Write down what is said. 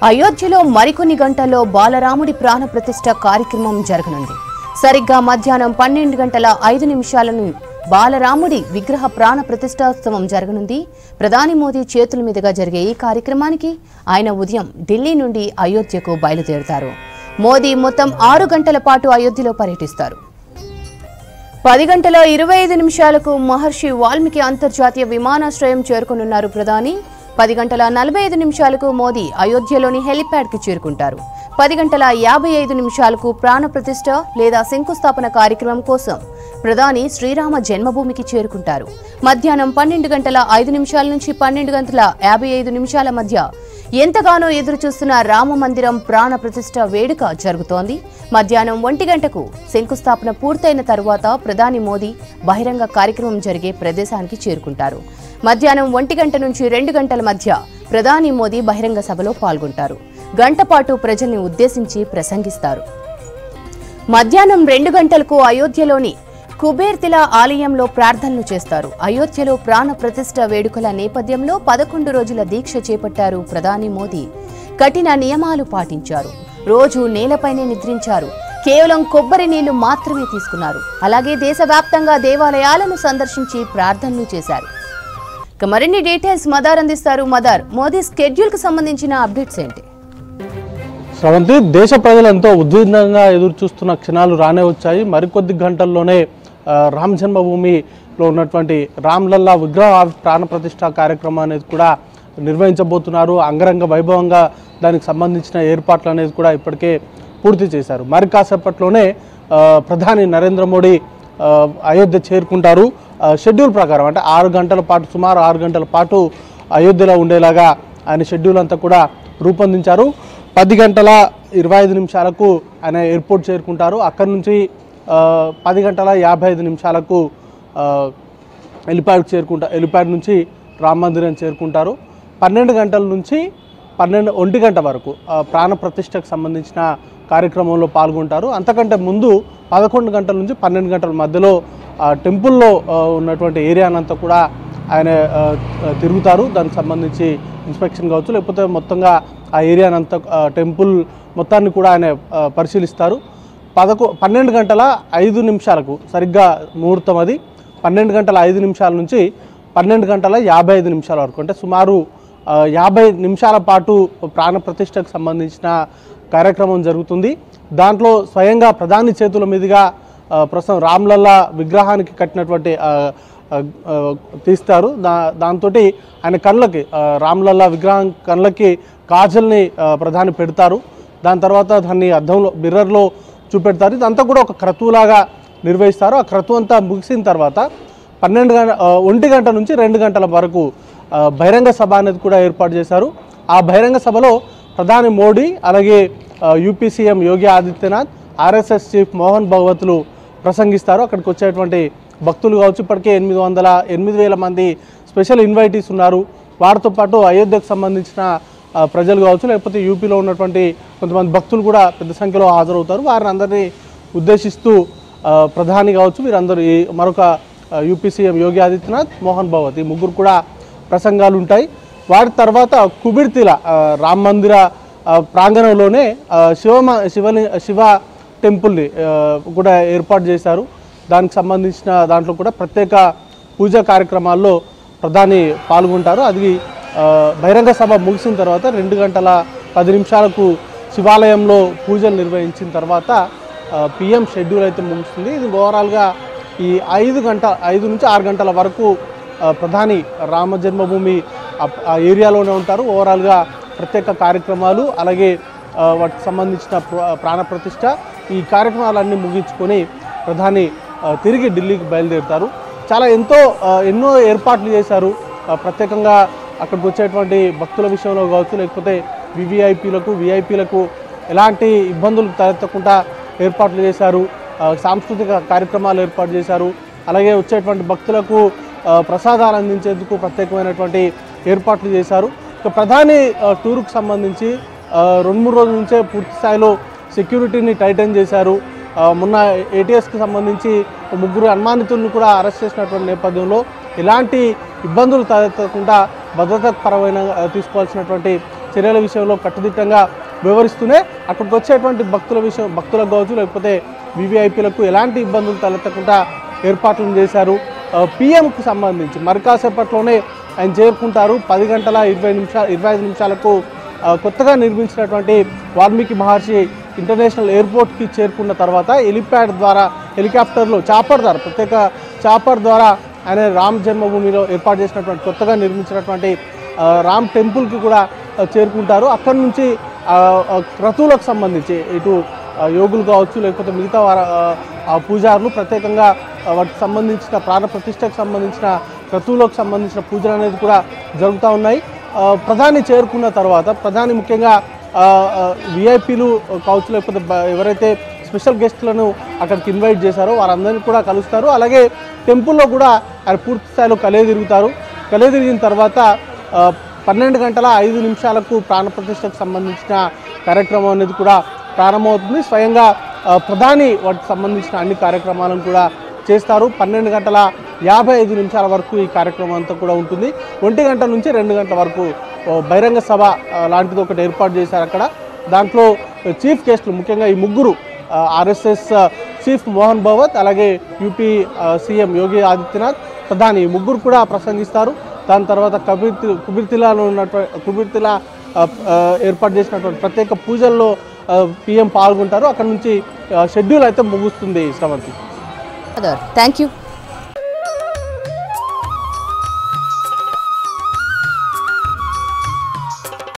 అయోధ్యలో మరికొన్ని గంటల్లో బాలరాముడి ప్రాణ ప్రతిష్ఠ కార్యక్రమం జరగనుంది. సరిగ్గా మధ్యాహ్నం 12:05 బాలరాముడి విగ్రహ ప్రాణ ప్రతిష్ఠోత్సవం జరగనుంది. ప్రధాని మోదీ చేతుల మీదుగా జరిగే ఈ కార్యక్రమానికి ఆయన ఉదయం ఢిల్లీ నుండి అయోధ్యకు బయలుదేరుతారు. మోదీ మొత్తం 6 గంటల పాటు అయోధ్యలో పర్యటిస్తారు. 10:25 మహర్షి వాల్మీకి అంతర్జాతీయ విమానాశ్రయం చేరుకోనున్నారు ప్రధాని. 10:45 మోదీ అయోధ్యలోని హెలిప్యాడ్కి చేరుకుంటారు. 10:55 ప్రాణ ప్రతిష్ఠ లేదా శంకుస్థాపన కార్యక్రమం కోసం ప్రధాని శ్రీరామ జన్మభూమికి చేరుకుంటారు. మధ్యాహ్నం 12:05 నుంచి 12:55 మధ్య ఎంతగానో ఎదురుచూస్తున్న రామ మందిరం ప్రాణ ప్రతిష్ఠ వేడుక జరుగుతోంది. మధ్యాహ్నం 1 గంటకు శంకుస్థాపన పూర్తయిన తరువాత ప్రధాని మోదీ బహిరంగ కార్యక్రమం జరిగే ప్రదేశానికి చేరుకుంటారు. మధ్యాహ్నం 1 గంట నుంచి 2 గంటల మధ్య ప్రధాని మోదీ బహిరంగ సభలో పాల్గొంటారు. గంట పాటు ప్రజల్ని ఉద్దేశించి ప్రసంగిస్తారు. మధ్యాహ్నం 2 గంటలకు అయోధ్యలోని కుబేర్తిలా ఆలయంలో ప్రార్థనలు చేస్తారు. అయోధ్యలో ప్రాణ ప్రతిష్ఠ వేడుకల నేపథ్యంలో 11 రోజుల దీక్ష చేపట్టారు ప్రధాని మోదీ. కఠిన నియమాలు పాటించారు. రోజు నేలపైనే నిద్రించారు. కేవలం కొబ్బరి నీళ్లు మాత్రమే తీసుకున్నారు. అలాగే దేశవ్యాప్తంగా దేవాలయాలను సందర్శించి ప్రార్థనలు చేశారు. మరిన్ని డీటెయిల్స్ మదార్ అందిస్తారు. మదార్, మోదీ స్కెడ్యూల్ కు సంబంధించిన అప్డేట్స్ ఏంటి? శ్రవంతి, దేశ ప్రజలంతో ఉద్విగ్నంగా ఎదురు చూస్తున్న క్షణాలు రానే వచ్చాయి. మరికొద్ది గంటల్లోనే రామ జన్మభూమిలో ఉన్నటువంటి రామ్లల్లా విగ్రహ ప్రాణ ప్రతిష్ఠ కార్యక్రమం అనేది కూడా నిర్వహించబోతున్నారు. అంగరంగ వైభవంగా దానికి సంబంధించిన ఏర్పాట్లు అనేది కూడా ఇప్పటికే పూర్తి చేశారు. మరి కాసేపట్లోనే ప్రధాని నరేంద్ర మోడీ అయోధ్య చేరుకుంటారు. షెడ్యూల్ ప్రకారం అంటే 6 గంటల పాటు, సుమారు 6 గంటల పాటు అయోధ్యలో ఉండేలాగా ఆయన షెడ్యూల్ అంతా కూడా రూపొందించారు. 10:25 ఆయన ఎయిర్పోర్ట్ చేరుకుంటారు. అక్కడి నుంచి 10:55 హెలిప్యాడ్కి చేరుకుంటారు. హెలిప్యాడ్ నుంచి రామ మందిరం చేరుకుంటారు. 12 గంటల నుంచి 1 గంట వరకు ప్రాణ ప్రతిష్టకు సంబంధించిన కార్యక్రమంలో పాల్గొంటారు. అంతకంటే ముందు 11 గంటల నుంచి 12 గంటల మధ్యలో టెంపుల్లో ఉన్నటువంటి ఏరియానంతా కూడా ఆయన తిరుగుతారు. దానికి సంబంధించి ఇన్స్పెక్షన్ కావచ్చు, లేకపోతే మొత్తంగా ఆ ఏరియానంతా టెంపుల్ మొత్తాన్ని కూడా ఆయన పరిశీలిస్తారు. 12:05 సరిగ్గా ముహూర్తం అది. 12:05 నుంచి 12:55 వరకు, అంటే సుమారు 50 నిమిషాల పాటు ప్రాణ ప్రతిష్టకు సంబంధించిన కార్యక్రమం జరుగుతుంది. దాంట్లో స్వయంగా ప్రధాని చేతుల మీదుగా ప్రస్తుతం రామ్లల్లా విగ్రహానికి కట్టినటువంటి తీస్తారు. దాంతో ఆయన కళ్ళకి, రామ్లల్లా విగ్రహం కళ్ళకి కాజల్ని ప్రధాని పెడతారు. దాని తర్వాత దాన్ని అద్దంలో, మిర్రర్లో చూపెడతారు. ఇదంతా కూడా ఒక క్రతువులాగా నిర్వహిస్తారు. ఆ క్రతువు అంతా ముగిసిన తర్వాత 1 గంట నుంచి 2 గంటల వరకు బహిరంగ సభ అనేది కూడా ఏర్పాటు చేశారు. ఆ బహిరంగ సభలో ప్రధాని మోడీ, అలాగే UP CM Yogi Adityanath, RSS chief Mohan భగవత్లు ప్రసంగిస్తారు. అక్కడికి వచ్చేటువంటి భక్తులు కావచ్చు, ఇప్పటికే 8,000 మంది స్పెషల్ ఇన్వైటీస్ ఉన్నారు. వారితో పాటు అయోధ్యకు సంబంధించిన ప్రజలు కావచ్చు, లేకపోతే యూపీలో ఉన్నటువంటి కొంతమంది భక్తులు కూడా పెద్ద సంఖ్యలో హాజరవుతారు. వారిని అందరినీ ఉద్దేశిస్తూ ప్రధాని కావచ్చు, వీరందరూ మరొక యూపీ సీఎం యోగి ఆదిత్యనాథ్, మోహన్ భగవత్, ఈ ముగ్గురు కూడా ప్రసంగాలు ఉంటాయి. వాటి తర్వాత కుబేర్తిలా రామ మందిర ప్రాంగణంలోనే శివ టెంపుల్ని కూడా ఏర్పాటు చేశారు. దానికి సంబంధించిన దాంట్లో కూడా ప్రత్యేక పూజా కార్యక్రమాల్లో ప్రధాని పాల్గొంటారు. అది బహిరంగ సభ ముగిసిన తర్వాత 2:10 శివాలయంలో పూజలు నిర్వహించిన తర్వాత PM షెడ్యూల్ అయితే ముగుస్తుంది. ఇది ఓవరాల్గా ఈ 5 నుంచి 6 గంటల వరకు ప్రధాని రామ జన్మభూమి ఆ ఏరియాలోనే ఉంటారు. ఓవరాల్గా ప్రత్యేక కార్యక్రమాలు, అలాగే వాటికి సంబంధించిన ప్రాణ ప్రతిష్ఠ, ఈ కార్యక్రమాలన్నీ ముగించుకొని ప్రధాని తిరిగి ఢిల్లీకి బయలుదేరుతారు. ఎన్నో ఏర్పాట్లు చేశారు. ప్రత్యేకంగా అక్కడికి వచ్చేటువంటి భక్తుల విషయంలో కావచ్చు, లేకపోతే విఐపీలకు ఎలాంటి ఇబ్బందులు తలెత్తకుండా ఏర్పాట్లు చేశారు. సాంస్కృతిక కార్యక్రమాలు ఏర్పాటు చేశారు. అలాగే వచ్చేటువంటి భక్తులకు ప్రసాదాలు అందించేందుకు ప్రత్యేకమైనటువంటి ఏర్పాట్లు చేశారు. ఇక ప్రధాని టూర్కు సంబంధించి 2-3 రోజుల నుంచే పూర్తి స్థాయిలో సెక్యూరిటీని టైటన్ చేశారు. మొన్న ATSకి సంబంధించి 3 అనుమానితులను కూడా అరెస్ట్ చేసినటువంటి నేపథ్యంలో ఎలాంటి ఇబ్బందులు తలెత్తకుండా భద్రతా పరమైన తీసుకోవాల్సినటువంటి చర్యల విషయంలో కట్టుదిట్టంగా వివరిస్తూనే అక్కడికి వచ్చేటువంటి భక్తులకు కావచ్చు లేకపోతే వివిఐపీలకు ఎలాంటి ఇబ్బందులు తలెత్తకుండా ఏర్పాట్లను చేశారు. పిఎంకు సంబంధించి మరి కాసేపట్లోనే ఆయన చేరుకుంటారు. 10 గంటల 25 నిమిషాలకు కొత్తగా నిర్మించినటువంటి వాల్మీకి మహర్షి ఇంటర్నేషనల్ ఎయిర్పోర్ట్కి చేరుకున్న తర్వాత హెలిప్యాడ్ ద్వారా హెలికాప్టర్లో ప్రత్యేక చాపర్ ద్వారా ఆయన రామ్ జన్మభూమిలో ఏర్పాటు చేసినటువంటి కొత్తగా నిర్మించినటువంటి రామ్ టెంపుల్కి కూడా చేరుకుంటారు. అక్కడి నుంచి క్రతువులకు సంబంధించి ఇటు యోగులు కావచ్చు లేకపోతే మిగతా పూజారులు ప్రత్యేకంగా వాటికి సంబంధించిన ప్రాణ ప్రతిష్టకు సంబంధించిన క్రతువులకు సంబంధించిన పూజలు అనేది కూడా జరుగుతూ ఉన్నాయి. ప్రధాని చేరుకున్న తర్వాత ప్రధాని ముఖ్యంగా విఐపీలు కావచ్చు లేకపోతే ఎవరైతే స్పెషల్ గెస్ట్లను అక్కడికి ఇన్వైట్ చేశారో వారందరినీ కూడా కలుస్తారు. అలాగే టెంపుల్లో కూడా ఆయన పూర్తి స్థాయిలో కలిదిరిగిన తర్వాత 12 గంటల 5 నిమిషాలకు ప్రాణప్రతిష్టకు సంబంధించిన కార్యక్రమం అనేది కూడా ప్రారంభమవుతుంది. స్వయంగా ప్రధాని వాటికి సంబంధించిన అన్ని కార్యక్రమాలను కూడా చేస్తారు. 12 గంటల 55 నిమిషాల వరకు ఈ కార్యక్రమం అంతా కూడా ఉంటుంది. 1 గంట నుంచి 2 గంటల వరకు బహిరంగ సభ లాంటిది ఒకటి ఏర్పాటు చేశారు అక్కడ. దాంట్లో చీఫ్ గెస్టులు ముఖ్యంగా ఈ ముగ్గురు ఆర్ఎస్ఎస్ చీఫ్ మోహన్ భగవత్ అలాగే యూపీ సీఎం యోగి ఆదిత్యనాథ్ ప్రధాని ముగ్గురు కూడా ప్రసంగిస్తారు. దాని తర్వాత కుబిర్తిలాలో కుబిర్తిలా ఏర్పాటు చేసినటువంటి ప్రత్యేక పూజల్లో పిఎం పాల్గొంటారు. అక్కడ నుంచి షెడ్యూల్ అయితే ముగుస్తుంది. శ్రవంతి. Thank you.